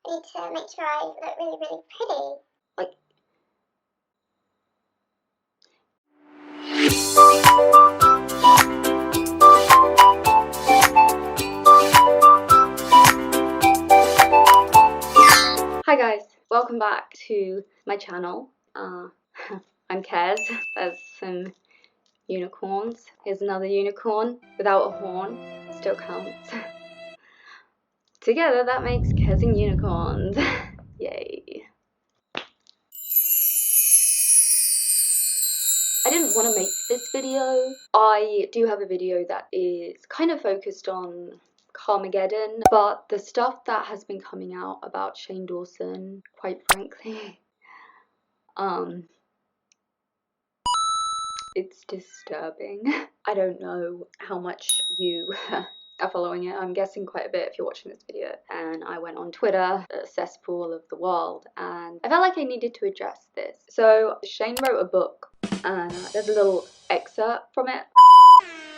I need to make sure I look really, really pretty. Like, hi guys, welcome back to my channel. I'm Kez. There's some unicorns. Here's another unicorn without a horn. Still counts. Together that makes kezandunicorns. Yay. I didn't want to make this video. I do have a video that is kind of focused on Carmageddon, but the stuff that has been coming out about Shane Dawson, quite frankly, it's disturbing. I don't know how much you are following it. I'm guessing quite a bit if you're watching this video. And I went on Twitter, a cesspool of the world, and I felt like I needed to address this. So Shane wrote a book, and there's a little excerpt from it.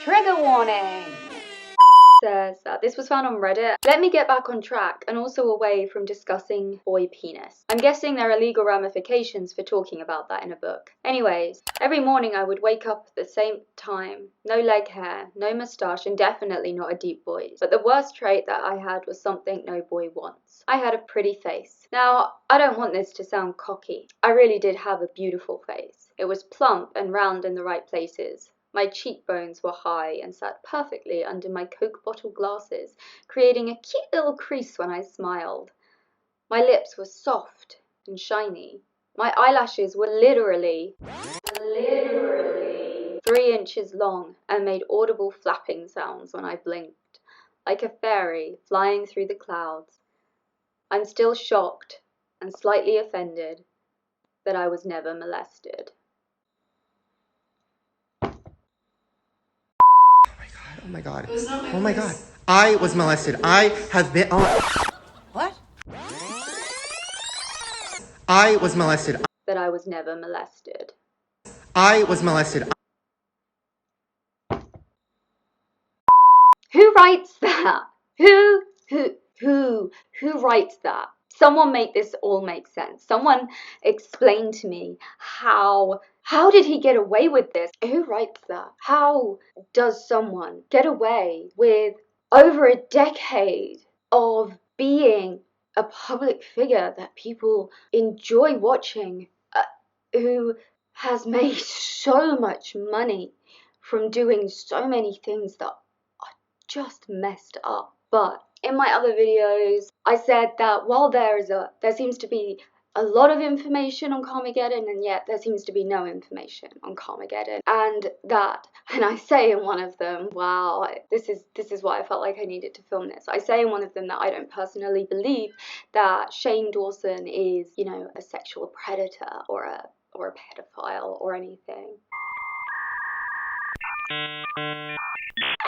Trigger warning! Says that this was found on Reddit. Let me get back on track and also away from discussing boy penis. I'm guessing there are legal ramifications for talking about that in a book. Anyways, every morning I would wake up at the same time. No leg hair, no moustache, and definitely not a deep voice. But the worst trait that I had was something no boy wants. I had a pretty face. Now, I don't want this to sound cocky. I really did have a beautiful face. It was plump and round in the right places. My cheekbones were high and sat perfectly under my Coke bottle glasses, creating a cute little crease when I smiled. My lips were soft and shiny. My eyelashes were literally 3 inches long and made audible flapping sounds when I blinked, like a fairy flying through the clouds. I'm still shocked and slightly offended that I was never molested. Oh my god. Oh my god. I was molested. I have been. What? I was molested. That I was never molested. I was molested. Who writes that? Who writes that? Someone make this all make sense. Someone explain to me how did he get away with this? Who writes that? How does someone get away with over a decade of being a public figure that people enjoy watching, who has made so much money from doing so many things that are just messed up? But in my other videos, I said that while there seems to be a lot of information on Carmageddon, and yet there seems to be no information on Carmageddon, and I say in one of them, wow, this is why I felt like I needed to film this. I say in one of them that I don't personally believe that Shane Dawson is, you know, a sexual predator or a pedophile or anything.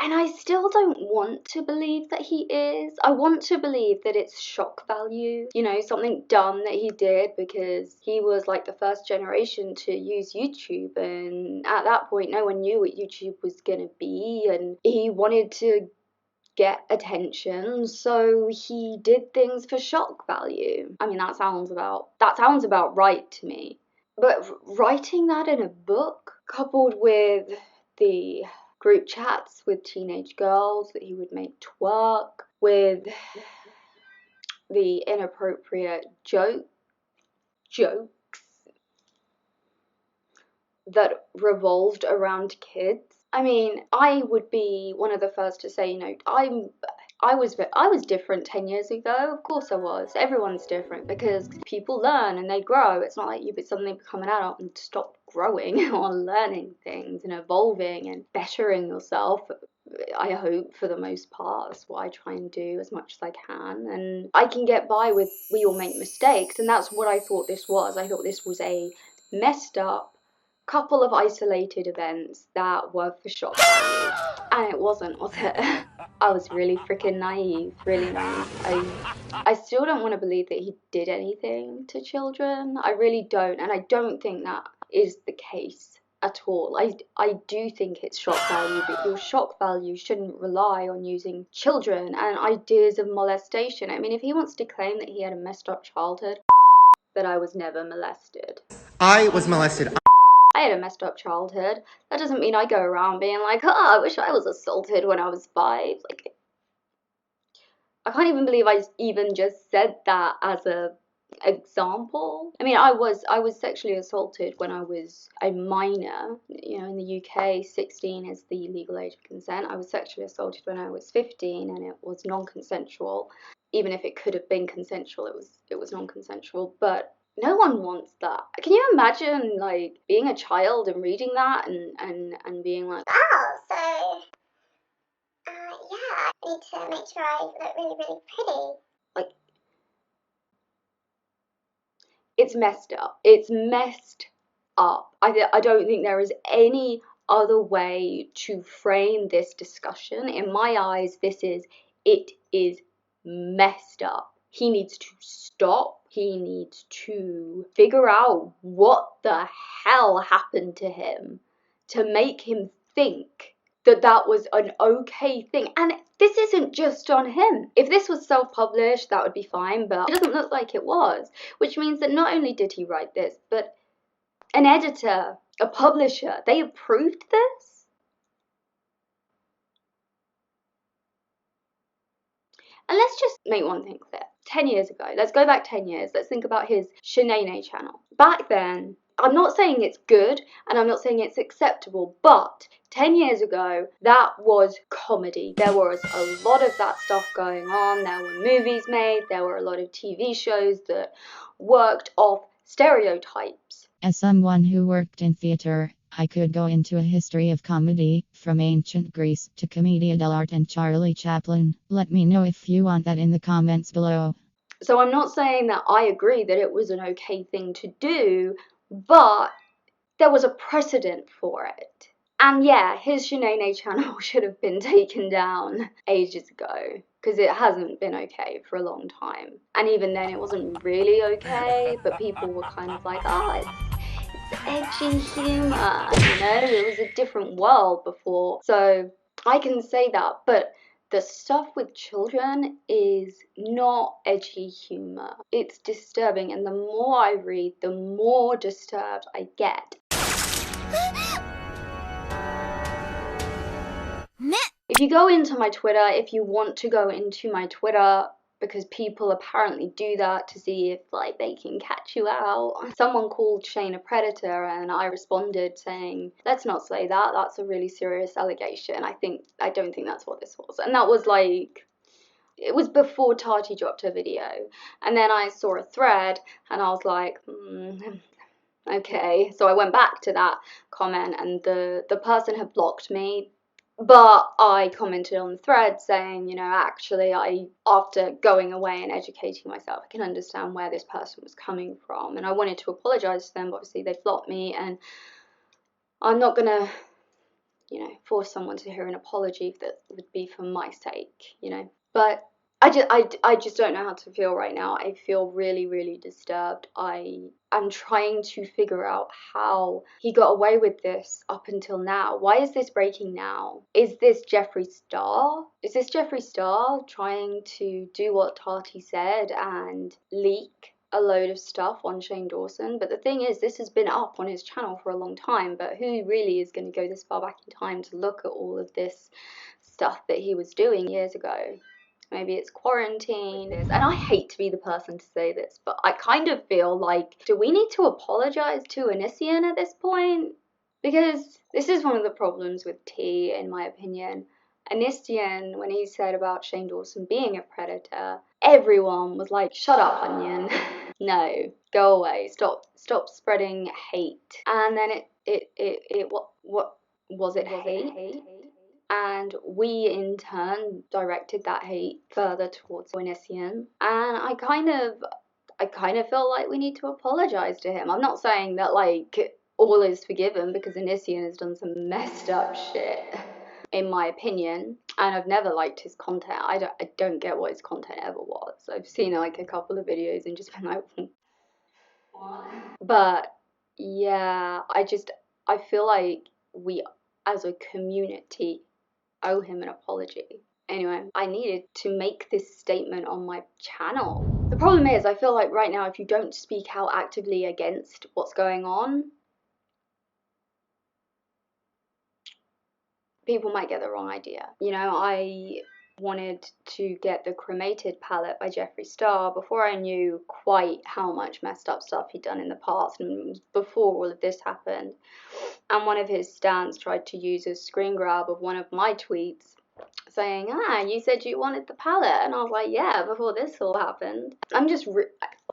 And I still don't want to believe that he is. I want to believe that it's shock value, you know, something dumb that he did because he was like the first generation to use YouTube, and at that point no one knew what YouTube was gonna be, and he wanted to get attention, so he did things for shock value. I mean, that sounds about right to me. But writing that in a book, coupled with the group chats with teenage girls that he would make twerk, with the inappropriate jokes that revolved around kids. I mean, I would be one of the first to say, you know, I was different 10 years ago. Of course I was. Everyone's different because people learn and they grow. It's not like you suddenly become an adult and stop growing or learning things and evolving and bettering yourself. I hope for the most part. That's what I try and do as much as I can. And I can get by with we all make mistakes, and that's what I thought this was. I thought this was a messed up couple of isolated events that were for shock value, and it wasn't, was it? I was really freaking naive, really naive. I still don't want to believe that he did anything to children. I really don't, and I don't think that is the case. at all. I do think it's shock value, but your shock value shouldn't rely on using children and ideas of molestation. I mean, if he wants to claim that he had a messed up childhood, that I was never molested. I was molested. I had a messed up childhood. That doesn't mean I go around being like, oh, I wish I was assaulted when I was 5. Like, I can't even believe I even just said that as a example. I mean, I was sexually assaulted when I was a minor. You know, in the UK, 16 is the legal age of consent. I was sexually assaulted when I was 15, and it was non-consensual. Even if it could have been consensual, it was non-consensual. But no one wants that. Can you imagine, like, being a child and reading that and being like, Oh, so, yeah, I need to make sure I look really, really pretty. like, it's messed up. It's messed up. I don't think there is any other way to frame this discussion. In my eyes, it is messed up. He needs to stop. He needs to figure out what the hell happened to him to make him think that that was an okay thing. And this isn't just on him. If this was self-published, that would be fine, but it doesn't look like it was, which means that not only did he write this, but an editor, a publisher, they approved this? And let's just make one thing clear. 10 years ago, let's go back 10 years. Let's think about his Shane channel. Back then, I'm not saying it's good and I'm not saying it's acceptable, but 10 years ago, that was comedy. There was a lot of that stuff going on. There were movies made. There were a lot of TV shows that worked off stereotypes. As someone who worked in theater, I could go into a history of comedy, from ancient Greece to Commedia dell'arte and Charlie Chaplin. Let me know if you want that in the comments below. So I'm not saying that I agree that it was an okay thing to do, but there was a precedent for it. And yeah, his Shane channel should have been taken down ages ago, because it hasn't been okay for a long time. And even then it wasn't really okay, but people were kind of like, oh, it's edgy humour, you know, it was a different world before. So I can say that, but the stuff with children is not edgy humour. It's disturbing, and the more I read, the more disturbed I get. If you go into my Twitter, if you want to go into my Twitter, because people apparently do that to see if, like, they can catch you out. Someone called Shane a predator and I responded saying, let's not say that, that's a really serious allegation. I don't think that's what this was. And that was like, it was before Tati dropped her video. And then I saw a thread and I was like, okay. So I went back to that comment and the person had blocked me. But I commented on the thread saying, you know, actually, after going away and educating myself, I can understand where this person was coming from. And I wanted to apologise to them, but obviously they blocked me. And I'm not going to, you know, force someone to hear an apology that would be for my sake, you know. But I just don't know how to feel right now. I feel really, really disturbed. I'm trying to figure out how he got away with this up until now. Why is this breaking now? Is this Jeffree Star? Is this Jeffree Star trying to do what Tati said and leak a load of stuff on Shane Dawson? But the thing is, this has been up on his channel for a long time, but who really is going to go this far back in time to look at all of this stuff that he was doing years ago? Maybe it's quarantine. And I hate to be the person to say this, but I kind of feel like, do we need to apologize to Onision at this point? Because this is one of the problems with T, in my opinion. Onision, when he said about Shane Dawson being a predator, everyone was like, shut up, Onion. No, go away. Stop spreading hate. And then what was it hate? And we in turn directed that hate further towards Onision. And I kind of feel like we need to apologize to him. I'm not saying that like all is forgiven, because Onision has done some messed up shit, in my opinion. And I've never liked his content. I don't get what his content ever was. I've seen like a couple of videos and just been like, what? But yeah, I feel like we as a community owe him an apology. Anyway, I needed to make this statement on my channel. The problem is, I feel like right now, if you don't speak out actively against what's going on, people might get the wrong idea. You know, I wanted to get the cremated palette by Jeffree Star before I knew quite how much messed up stuff he'd done in the past and before all of this happened. And one of his stans tried to use a screen grab of one of my tweets saying, you said you wanted the palette. And I was like, yeah, before this all happened. I'm just,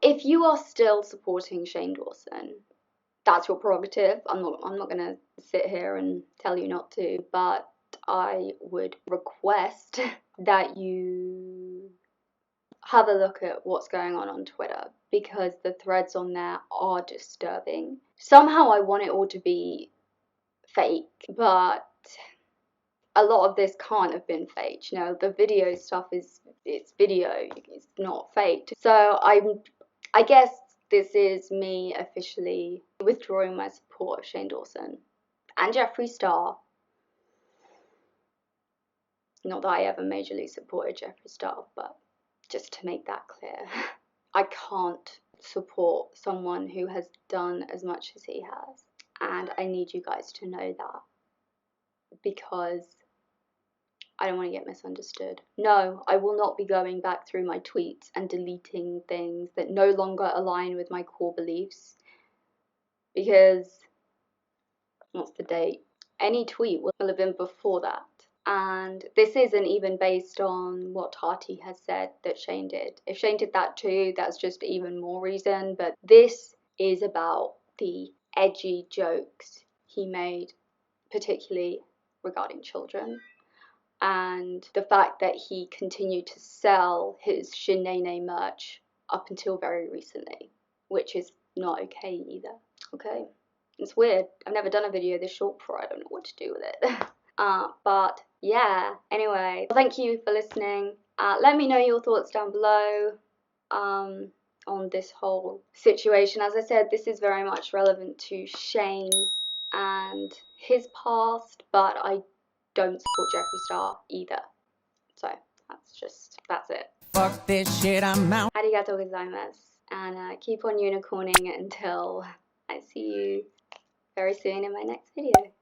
if you are still supporting Shane Dawson, that's your prerogative. I'm not gonna sit here and tell you not to, but I would request that you have a look at what's going on Twitter, because the threads on there are disturbing. Somehow I want it all to be fake, but a lot of this can't have been fake. You know, the video stuff it's video, it's not fake. So I guess this is me officially withdrawing my support of Shane Dawson and Jeffree Star. Not that I ever majorly supported Jeffree Star, but just to make that clear, I can't support someone who has done as much as he has. And I need you guys to know that, because I don't want to get misunderstood. No, I will not be going back through my tweets and deleting things that no longer align with my core beliefs, because what's the date? Any tweet will have been before that. And this isn't even based on what Tati has said that Shane did. If Shane did that too, that's just even more reason. But this is about the edgy jokes he made, particularly regarding children. And the fact that he continued to sell his Shinene merch up until very recently, which is not okay either. Okay? It's weird. I've never done a video this short before. I don't know what to do with it. But yeah, anyway, thank you for listening. Let me know your thoughts down below on this whole situation. As I said, this is very much relevant to Shane and his past, but I don't support Jeffree Star either. So that's it. Fuck this shit, I'm out. Arigatou gozaimasu. And keep on unicorning until I see you very soon in my next video.